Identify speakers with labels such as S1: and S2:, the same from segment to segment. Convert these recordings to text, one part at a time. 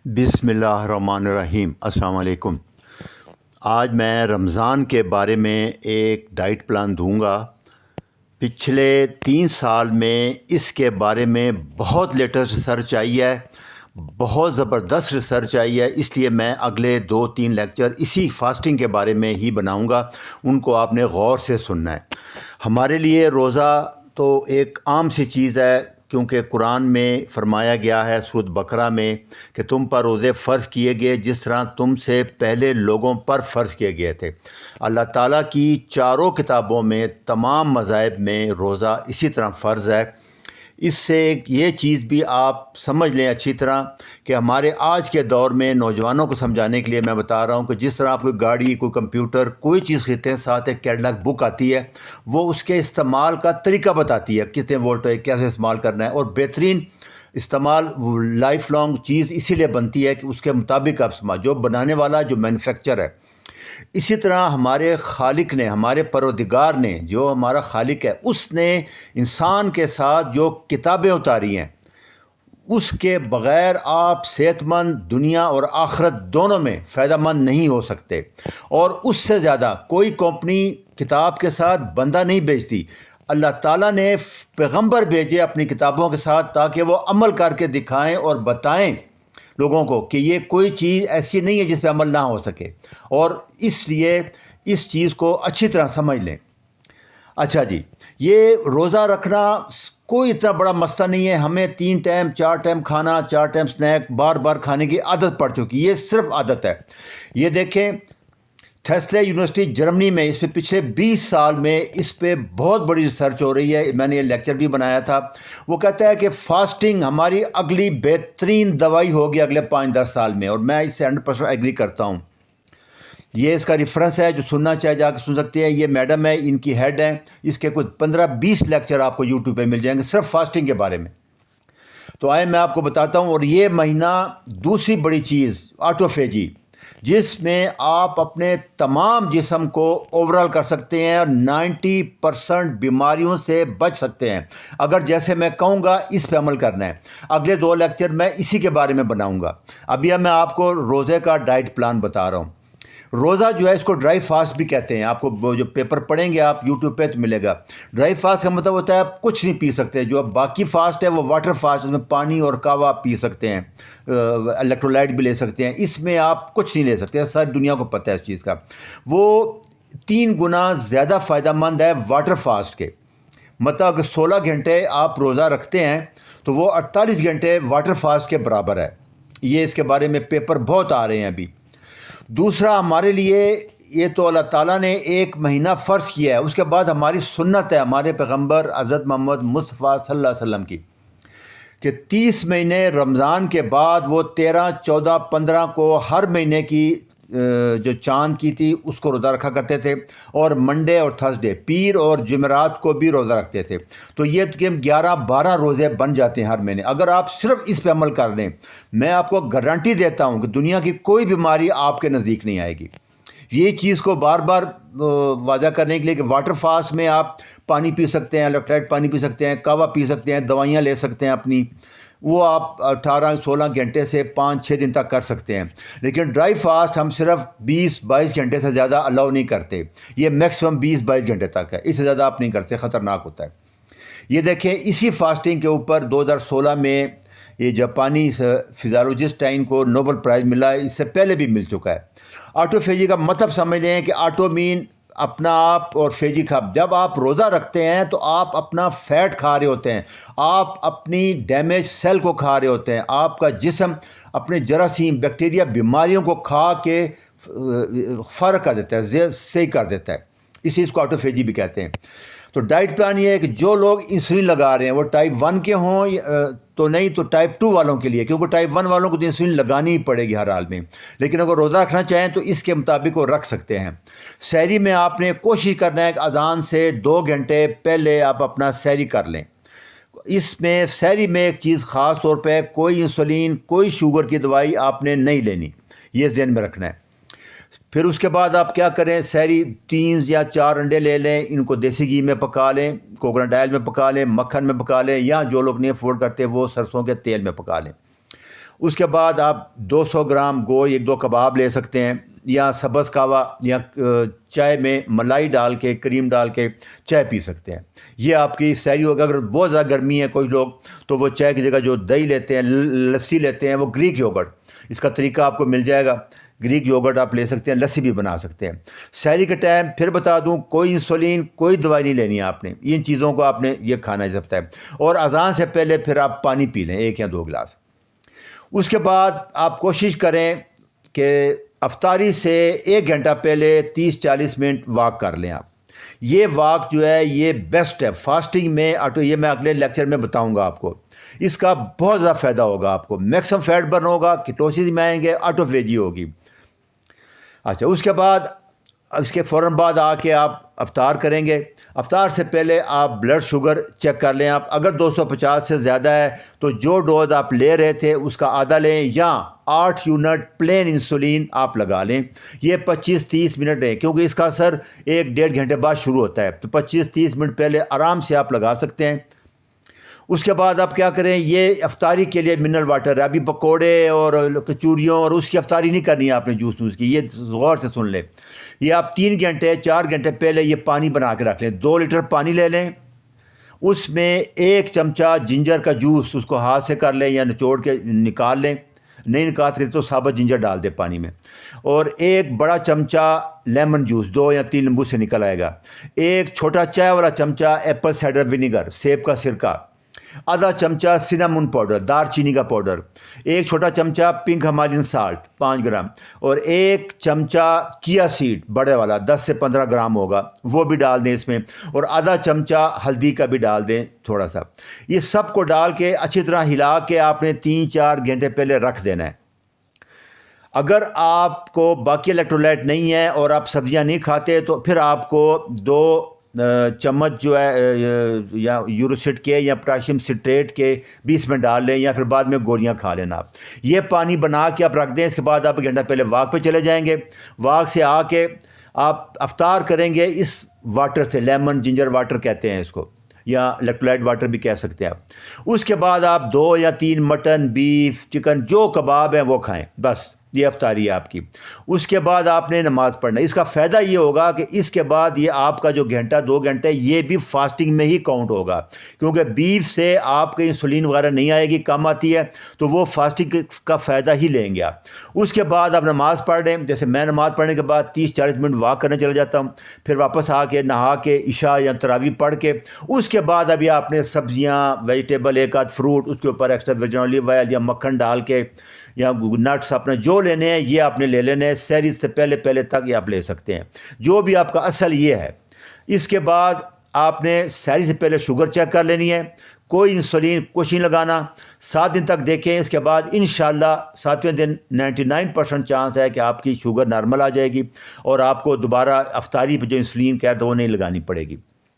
S1: بسم اللہ الرحمن الرحیم۔ السلام علیکم۔ آج میں رمضان کے بارے میں ایک ڈائٹ پلان دوں گا۔ پچھلے 3 سال میں اس کے بارے میں بہت لیٹسٹ ریسرچ آئی ہے، بہت زبردست ریسرچ آئی ہے، اس لیے میں اگلے 2-3 لیکچر اسی فاسٹنگ کے بارے میں ہی بناؤں گا۔ ان کو آپ نے غور سے سننا ہے۔ ہمارے لیے روزہ تو ایک عام سی چیز ہے، کیونکہ قرآن میں فرمایا گیا ہے سورۃ بقرہ میں کہ تم پر روزے فرض کیے گئے جس طرح تم سے پہلے لوگوں پر فرض کیے گئے تھے۔ اللہ تعالیٰ کی چاروں کتابوں میں تمام مذاہب میں روزہ اسی طرح فرض ہے۔ اس سے یہ چیز بھی آپ سمجھ لیں اچھی طرح کہ ہمارے آج کے دور میں نوجوانوں کو سمجھانے کے لیے میں بتا رہا ہوں کہ جس طرح آپ کوئی گاڑی، کوئی کمپیوٹر، کوئی چیز خریدتے ہیں، ساتھ ایک کیٹلاگ بک آتی ہے، وہ اس کے استعمال کا طریقہ بتاتی ہے، کتنے وولٹ ہے، کیسے استعمال کرنا ہے، اور بہترین استعمال لائف لانگ چیز اسی لیے بنتی ہے کہ اس کے مطابق آپ استعمال، جو بنانے والا، جو مینوفیکچر ہے۔ اسی طرح ہمارے خالق نے، ہمارے پروردگار نے، جو ہمارا خالق ہے، اس نے انسان کے ساتھ جو کتابیں اتاری ہیں، اس کے بغیر آپ صحت مند دنیا اور آخرت دونوں میں فائدہ مند نہیں ہو سکتے۔ اور اس سے زیادہ کوئی کمپنی کتاب کے ساتھ بندہ نہیں بیچتی۔ اللہ تعالیٰ نے پیغمبر بھیجے اپنی کتابوں کے ساتھ تاکہ وہ عمل کر کے دکھائیں اور بتائیں لوگوں کو کہ یہ کوئی چیز ایسی نہیں ہے جس پہ عمل نہ ہو سکے، اور اس لیے اس چیز کو اچھی طرح سمجھ لیں۔ اچھا جی، یہ روزہ رکھنا کوئی اتنا بڑا مسئلہ نہیں ہے۔ ہمیں 3 ٹائم 4 ٹائم کھانا، 4 ٹائم سنیک بار بار کھانے کی عادت پڑ چکی ہے۔ یہ صرف عادت ہے۔ یہ دیکھیں، تھیسلے یونیورسٹی جرمنی میں اس پہ پچھلے 20 سال میں اس پہ بہت بڑی ریسرچ ہو رہی ہے۔ میں نے یہ لیکچر بھی بنایا تھا۔ وہ کہتا ہے کہ فاسٹنگ ہماری اگلی بہترین دوائی ہوگی اگلے 5-10 سال میں، اور میں اس سے 100% ایگری کرتا ہوں۔ یہ اس کا ریفرنس ہے، جو سننا چاہے جا کے سن سکتے ہیں۔ یہ میڈم ہے، ان کی ہیڈ ہیں۔ اس کے کچھ 15-20 لیکچر آپ کو یوٹیوب پہ مل جائیں گے صرف فاسٹنگ کے بارے میں۔ تو آئے میں آپ کو بتاتا ہوں۔ اور یہ مہینہ دوسری بڑی چیز آٹوفیجی، جس میں آپ اپنے تمام جسم کو اوورال کر سکتے ہیں اور 90% بیماریوں سے بچ سکتے ہیں اگر جیسے میں کہوں گا اس پہ عمل کرنا ہے۔ اگلے 2 لیکچر میں اسی کے بارے میں بناؤں گا۔ ابھی میں آپ کو روزے کا ڈائٹ پلان بتا رہا ہوں۔ روزہ جو ہے، اس کو ڈرائی فاسٹ بھی کہتے ہیں۔ آپ کو جو پیپر پڑھیں گے آپ یوٹیوب پہ تو ملے گا۔ ڈرائی فاسٹ کا مطلب ہوتا ہے آپ کچھ نہیں پی سکتے۔ جو باقی فاسٹ ہے وہ واٹر فاسٹ، اس میں پانی اور کہوہ پی سکتے ہیں، الیکٹرولائٹ بھی لے سکتے ہیں۔ اس میں آپ کچھ نہیں لے سکتے۔ ساری دنیا کو پتہ ہے اس چیز کا۔ وہ 3 گنا زیادہ فائدہ مند ہے واٹر فاسٹ کے۔ مطلب اگر 16 گھنٹے آپ روزہ رکھتے ہیں تو وہ 48 گھنٹے واٹر فاسٹ کے برابر ہے۔ یہ اس کے بارے میں پیپر بہت آ رہے ہیں ابھی۔ دوسرا، ہمارے لیے یہ تو اللہ تعالیٰ نے 1 مہینہ فرض کیا ہے، اس کے بعد ہماری سنت ہے ہمارے پیغمبر حضرت محمد مصطفیٰ صلی اللہ علیہ وسلم کی کہ 30 مہینے رمضان کے بعد وہ 13، 14، 15 کو ہر مہینے کی جو چاند کی تھی اس کو روزہ رکھا کرتے تھے، اور منڈے اور تھرسڈے، پیر اور جمعرات کو بھی روزہ رکھتے تھے۔ تو یہ کہ 11-12 روزے بن جاتے ہیں ہر مہینے اگر آپ صرف اس پہ عمل کر لیں۔ میں آپ کو گارنٹی دیتا ہوں کہ دنیا کی کوئی بیماری آپ کے نزدیک نہیں آئے گی۔ یہ چیز کو بار بار واضح کرنے کے لیے کہ واٹر فاسٹ میں آپ پانی پی سکتے ہیں، الیکٹرائٹ پانی پی سکتے ہیں، کہوہ پی سکتے ہیں، دوائیاں لے سکتے ہیں اپنی، وہ آپ 18-16 گھنٹے سے 5-6 دن تک کر سکتے ہیں۔ لیکن ڈرائی فاسٹ ہم صرف 20-22 گھنٹے سے زیادہ الاؤ نہیں کرتے۔ یہ میکسیمم 20-22 گھنٹے تک ہے، اس سے زیادہ آپ نہیں کرتے، خطرناک ہوتا ہے۔ یہ دیکھیں، اسی فاسٹنگ کے اوپر 2016 میں یہ جاپانی فزیالوجسٹ ہیں، ان کو نوبل پرائز ملا ہے، اس سے پہلے بھی مل چکا ہے۔ آٹوفیجی کا مطلب سمجھ لیں کہ آٹو مین اپنا آپ، اور فیجی کا، جب آپ روزہ رکھتے ہیں تو آپ اپنا فیٹ کھا رہے ہوتے ہیں، آپ اپنی ڈیمیج سیل کو کھا رہے ہوتے ہیں، آپ کا جسم اپنے جراثیم، بیکٹیریا، بیماریوں کو کھا کے فرق کر دیتا ہے، صحیح کر دیتا ہے۔ اس چیز کو آٹوفیجی بھی کہتے ہیں۔ تو ڈائٹ پلان یہ ہے کہ جو لوگ انسولین لگا رہے ہیں وہ ٹائپ 1 کے ہوں تو نہیں، تو ٹائپ 2 والوں کے لیے، کیونکہ ٹائپ 1 والوں کو تو انسولین لگانی ہی پڑے گی ہر حال میں، لیکن اگر روزہ رکھنا چاہیں تو اس کے مطابق وہ رکھ سکتے ہیں۔ سحری میں آپ نے کوشش کرنا ہے کہ اذان سے 2 گھنٹے پہلے آپ اپنا سحری کر لیں۔ اس میں سحری میں ایک چیز خاص طور پہ، کوئی انسولین، کوئی شوگر کی دوائی آپ نے نہیں لینی، یہ ذہن میں رکھنا ہے۔ پھر اس کے بعد آپ کیا کریں، سحری 3 یا 4 انڈے لے لیں، ان کو دیسی گھی میں پکا لیں، کوکونٹ آئل میں پکا لیں، مکھن میں پکا لیں، یا جو لوگ نہیں افورڈ کرتے وہ سرسوں کے تیل میں پکا لیں۔ اس کے بعد آپ 200 گرام گوشت 1-2 کباب لے سکتے ہیں، یا سبز کہوہ یا چائے میں ملائی ڈال کے کریم ڈال کے چائے پی سکتے ہیں۔ یہ آپ کی سحری ہوگا۔ اگر بہت زیادہ گرمی ہے کوئی لوگ تو وہ چائے کی جگہ جو دہی لیتے ہیں، لسی لیتے ہیں، وہ گریک یوگرٹ، اس کا طریقہ آپ کو مل جائے گا، گریک یوگرٹ آپ لے سکتے ہیں، لسی بھی بنا سکتے ہیں۔ سحری کے ٹائم پھر بتا دوں، کوئی انسولین کوئی دوائی نہیں لینی ہے آپ نے، ان چیزوں کو آپ نے یہ کھانا ہے سب ٹائم، اور اذان سے پہلے پھر آپ پانی پی لیں 1 یا 2 گلاس۔ اس کے بعد آپ کوشش کریں کہ افطاری سے 1 گھنٹہ پہلے 30-40 منٹ واک کر لیں آپ۔ یہ واک جو ہے یہ بیسٹ ہے فاسٹنگ میں، یہ میں اگلے لیکچر میں بتاؤں گا آپ کو، اس کا بہت زیادہ فائدہ ہوگا آپ کو، میکسیمم فیٹ برن ہوگا، کیٹوسس میں آئیں گے، آٹوفیجی ہوگی۔ اچھا، اس کے بعد اس کے فوراً بعد آ کے آپ افطار کریں گے۔ افطار سے پہلے آپ بلڈ شوگر چیک کر لیں آپ، اگر 250 سے زیادہ ہے تو جو ڈوز آپ لے رہے تھے اس کا آدھا لیں، یا 8 یونٹ پلین انسولین آپ لگا لیں۔ یہ 25-30 منٹ ہے، کیونکہ اس کا اثر 1-1.5 گھنٹے بعد شروع ہوتا ہے، تو 25-30 منٹ پہلے آرام سے آپ لگا سکتے ہیں۔ اس کے بعد آپ کیا کریں، یہ افطاری کے لیے منرل واٹر ہے، ابھی پکوڑے اور کچوریوں اور اس کی افطاری نہیں کرنی ہے آپ نے جوس کی، یہ غور سے سن لیں۔ یہ آپ 3 گھنٹے 4 گھنٹے پہلے یہ پانی بنا کے رکھ لیں، 2 لیٹر پانی لے لیں، اس میں 1 چمچہ جنجر کا جوس اس کو ہاتھ سے کر لیں یا نچوڑ کے نکال لیں، نہیں نکال سکتے تو ثابت جنجر ڈال دیں پانی میں، اور 1 بڑا چمچہ لیمن جوس 2 یا 3 لیمبو سے نکل آئے گا، 1 چھوٹا چائے والا چمچہ ایپل سائڈر ونیگر سیب کا سرکہ، آدھا چمچہ سینامون پاؤڈر دار چینی کا پاؤڈر، 1 چھوٹا چمچہ پنک ہمالین سالٹ 5 گرام، اور 1 چمچہ چیا سیڈ بڑے والا 10 سے 15 گرام ہوگا، وہ بھی ڈال دیں اس میں، اور آدھا چمچہ ہلدی کا بھی ڈال دیں تھوڑا سا۔ یہ سب کو ڈال کے اچھی طرح ہلا کے آپ نے 3-4 گھنٹے پہلے رکھ دینا ہے۔ اگر آپ کو باقی الیکٹرولائٹ نہیں ہے اور آپ سبزیاں نہیں کھاتے تو پھر آپ کو 2 چمچ جو ہے یا یوروسٹ کے یا پوٹاشیم سٹریٹ کے 20 میں ڈال لیں، یا پھر بعد میں گولیاں کھا لینا آپ۔ یہ پانی بنا کے آپ رکھ دیں، اس کے بعد آپ 1 گھنٹہ پہلے واک پہ چلے جائیں گے، واک سے آ کے آپ افطار کریں گے اس واٹر سے، لیمن جنجر واٹر کہتے ہیں اس کو، یا الیکٹرولائٹ واٹر بھی کہہ سکتے ہیں آپ۔ اس کے بعد آپ 2 یا 3 مٹن، بیف، چکن، جو کباب ہیں وہ کھائیں، بس یہ افطاری ہے آپ کی۔ اس کے بعد آپ نے نماز پڑھنا ہے۔ اس کا فائدہ یہ ہوگا کہ اس کے بعد یہ آپ کا جو 1-2 گھنٹے یہ بھی فاسٹنگ میں ہی کاؤنٹ ہوگا، کیونکہ بیف سے آپ کے انسولین وغیرہ نہیں آئے گی، کم آتی ہے، تو وہ فاسٹنگ کا فائدہ ہی لیں گے آپ۔ اس کے بعد آپ نماز پڑھ رہے ہیں، جیسے میں نماز پڑھنے کے بعد 30-40 منٹ واک کرنے چلا جاتا ہوں، پھر واپس آ کے نہا کے عشاء یا تراویح پڑھ کے اس کے بعد ابھی آپ نے سبزیاں، ویجیٹیبل، 1 فروٹ، اس کے اوپر ایکسٹرا ورجن اولیو آئل یا مکھن ڈال کے، یا نٹس اپنے جو لینے ہیں یہ آپ نے لے لینے ہیں، سحری سے پہلے تک یہ آپ لے سکتے ہیں، جو بھی آپ کا اصل یہ ہے۔ اس کے بعد آپ نے سحری سے پہلے شوگر چیک کر لینی ہے، کوئی انسولین کچھ نہیں لگانا، 7 دن تک دیکھیں، اس کے بعد انشاءاللہ 7ویں دن 99% چانس ہے کہ آپ کی شوگر نارمل آ جائے گی، اور آپ کو دوبارہ افطاری پہ جو انسولین کہتا ہے وہ نہیں لگانی پڑے گی۔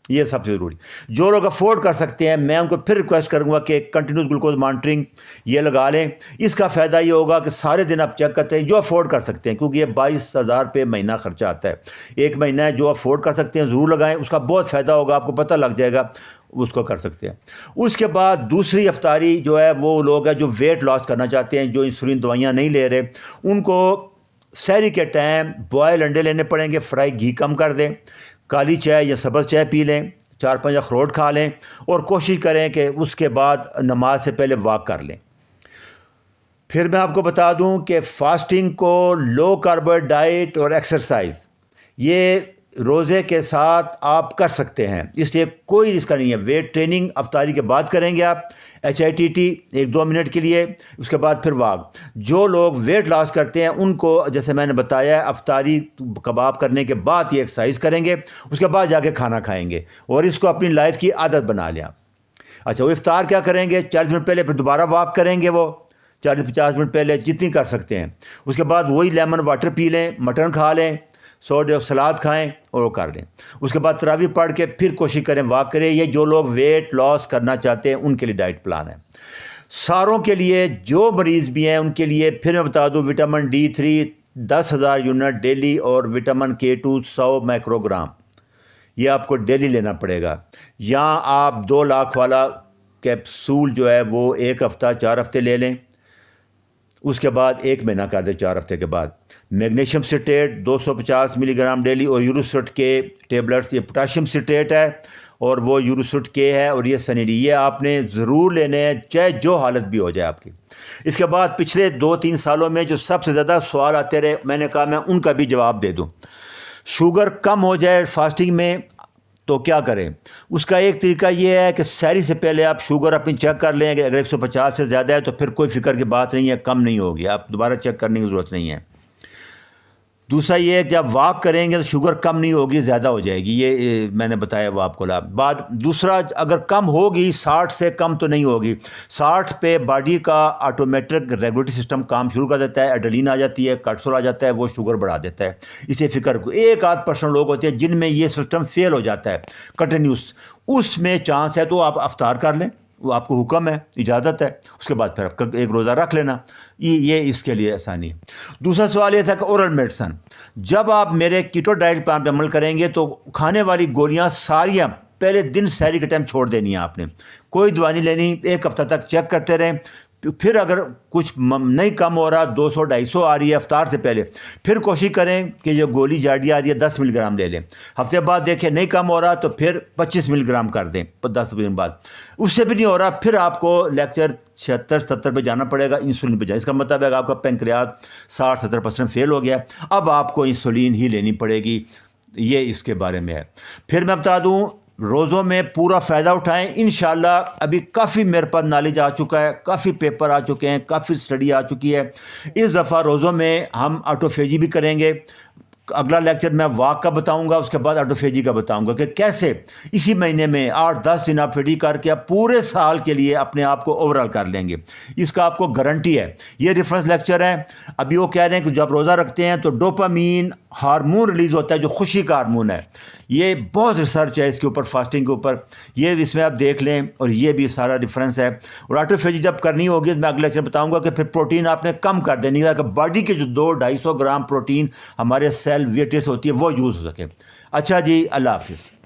S1: یہ سب سے ضروری، جو لوگ افورڈ کر سکتے ہیں میں ان کو پھر ریکویسٹ کروں گا کہ کنٹینیوس گلوکوز مانیٹرنگ یہ لگا لیں۔ اس کا فائدہ یہ ہوگا کہ سارے دن آپ چیک کرتے ہیں، جو افورڈ کر سکتے ہیں، کیونکہ یہ 22,000 روپے مہینہ خرچہ آتا ہے، 1 مہینہ ہے، جو افورڈ کر سکتے ہیں ضرور لگائیں، اس کا بہت فائدہ ہوگا، آپ کو پتہ لگ جائے گا، اس کو کر سکتے ہیں۔ اس کے بعد دوسری افطاری جو ہے وہ لوگ ہیں جو ویٹ لاس کرنا چاہتے ہیں، جو انسولین دوائیاں نہیں لے رہے، ان کو سحری کے ٹائم بوائل انڈے لینے پڑیں گے، فرائی گھی کم کر دیں، کالی چائے یا سبز چائے پی لیں، 4-5 اخروٹ کھا لیں، اور کوشش کریں کہ اس کے بعد نماز سے پہلے واک کر لیں۔ پھر میں آپ کو بتا دوں کہ فاسٹنگ کو لو کاربوہائیڈریٹ ڈائٹ اور ایکسرسائز یہ روزے کے ساتھ آپ کر سکتے ہیں، اس لیے کوئی اس کا نہیں ہے۔ ویٹ ٹریننگ افطاری کے بعد کریں گے آپ، HIIT 1-2 منٹ کے لیے، اس کے بعد پھر واک۔ جو لوگ ویٹ لاس کرتے ہیں ان کو جیسے میں نے بتایا ہے، افطاری کباب کرنے کے بعد یہ ایکسرسائز کریں گے، اس کے بعد جا کے کھانا کھائیں گے، اور اس کو اپنی لائف کی عادت بنا لیں آپ۔ اچھا، وہ افطار کیا کریں گے، 40 منٹ پہلے، پھر دوبارہ واک کریں گے، وہ 40-50 منٹ پہلے جتنی کر سکتے ہیں، اس کے بعد وہی لیمن واٹر پی لیں، مٹن کھا لیں، سلاد کھائیں، اور وہ کر لیں۔ اس کے بعد تراویح پڑھ کے پھر کوشش کریں واک کریں۔ یہ جو لوگ ویٹ لاس کرنا چاہتے ہیں ان کے لیے ڈائٹ پلان ہے۔ ساروں کے لیے جو مریض بھی ہیں ان کے لیے پھر میں بتا دوں، وٹامن D3 10,000 یونٹ ڈیلی، اور وٹامن K2 100 مائکرو گرام، یہ آپ کو ڈیلی لینا پڑے گا۔ یا آپ 2 لاکھ والا کیپسول جو ہے وہ 1 ہفتہ 4 ہفتے لے لیں، اس کے بعد 1 مہینہ کر دیں 4 ہفتے کے بعد. میگنیشیم سٹریٹ 250 ملی گرام ڈیلی, اور یوروسٹ کے ٹیبلٹس. یہ پوٹاشیم سٹریٹ ہے اور وہ یوروسٹ کے ہے, اور یہ سنی ڈی. یہ آپ نے ضرور لینے ہیں چاہے جو حالت بھی ہو جائے آپ کی. اس کے بعد پچھلے 2-3 سالوں میں جو سب سے زیادہ سوال آتے رہے, میں نے کہا میں ان کا بھی جواب دے دوں. شوگر کم ہو جائے فاسٹنگ میں تو کیا کریں؟ اس کا ایک طریقہ یہ ہے کہ سحری سے پہلے آپ شوگر اپنی چیک کر لیں کہ اگر 150 سے زیادہ ہے تو پھر کوئی فکر کی بات نہیں ہے, کم نہیں ہوگی, آپ دوبارہ چیک کرنے کی ضرورت نہیں ہے. دوسرا یہ ہے کہ جب واک کریں گے تو شوگر کم نہیں ہوگی, زیادہ ہو جائے گی. یہ میں نے بتایا وہ آپ کو بعد. دوسرا اگر کم ہوگی 60 سے کم تو نہیں ہوگی. 60 پہ باڈی کا آٹومیٹک ریگولیٹری سسٹم کام شروع کر دیتا ہے, ایڈرینلین آ جاتی ہے, کارٹیسول آ جاتا ہے, وہ شوگر بڑھا دیتا ہے. اسے فکر کو 1-8% لوگ ہوتے ہیں جن میں یہ سسٹم فیل ہو جاتا ہے کنٹینیوس, اس میں چانس ہے تو آپ افطار کر لیں, وہ آپ کو حکم ہے, اجازت ہے. اس کے بعد پھر آپ ایک روزہ رکھ لینا, یہ اس کے لیے آسانی ہے. دوسرا سوال یہ تھا کہ اورل میڈیسن. جب آپ میرے کیٹو ڈائٹ پلان پہ عمل کریں گے تو کھانے والی گولیاں ساریاں پہلے دن سحری کے ٹائم چھوڑ دینی ہے آپ نے. کوئی دوا نہیں لینی, 1 ہفتہ تک چیک کرتے رہیں. پھر اگر کچھ نہیں کم ہو رہا, 200-250 آ رہی ہے افطار سے پہلے, پھر کوشش کریں کہ جو گولی جاڈی آ رہی ہے 10 ملی گرام لے لیں. ہفتے بعد دیکھیں نہیں کم ہو رہا تو پھر 25 ملی گرام کر دیں 10 دن بعد. اس سے بھی نہیں ہو رہا پھر آپ کو لیکچر 76-77 پہ جانا پڑے گا, انسولین پہ جائیں. اس کا مطلب ہے کہ آپ کا پینکریاس 60-70% فیل ہو گیا, اب آپ کو انسولین ہی لینی پڑے گی. یہ اس کے بارے میں ہے. پھر میں بتا دوں, روزوں میں پورا فائدہ اٹھائیں انشاءاللہ. ابھی کافی میرے پاس نالج آ چکا ہے, کافی پیپر آ چکے ہیں, کافی اسٹڈی آ چکی ہے. اس دفعہ روزوں میں ہم آٹوفیجی بھی کریں گے. اگلا لیکچر میں واک کا بتاؤں گا, اس کے بعد آٹوفیجی کا بتاؤں گا کہ کیسے اسی مہینے میں 8-10 دن آپ فیڈی کر کے آپ پورے سال کے لیے اپنے آپ کو اوورال کر لیں گے. اس کا آپ کو گارنٹی ہے. یہ ریفرنس لیکچر ہے. ابھی وہ کہہ رہے ہیں کہ جب روزہ رکھتے ہیں تو ڈوپامین ہارمون ریلیز ہوتا ہے جو خوشی کا ہارمون ہے. یہ بہت ریسرچ ہے اس کے اوپر, فاسٹنگ کے اوپر, یہ اس میں آپ دیکھ لیں, اور یہ بھی سارا ریفرنس ہے. اور آٹوفیجی جب کرنی ہوگی تو میں اگلے لیکچر بتاؤں گا کہ پھر پروٹین آپ نے کم کر دینی ہے کہ باڈی کے جو 200-250 گرام پروٹین ہمارے سیل ویٹ سے ہوتی ہے وہ یوز ہو سکے. اچھا جی, اللہ حافظ.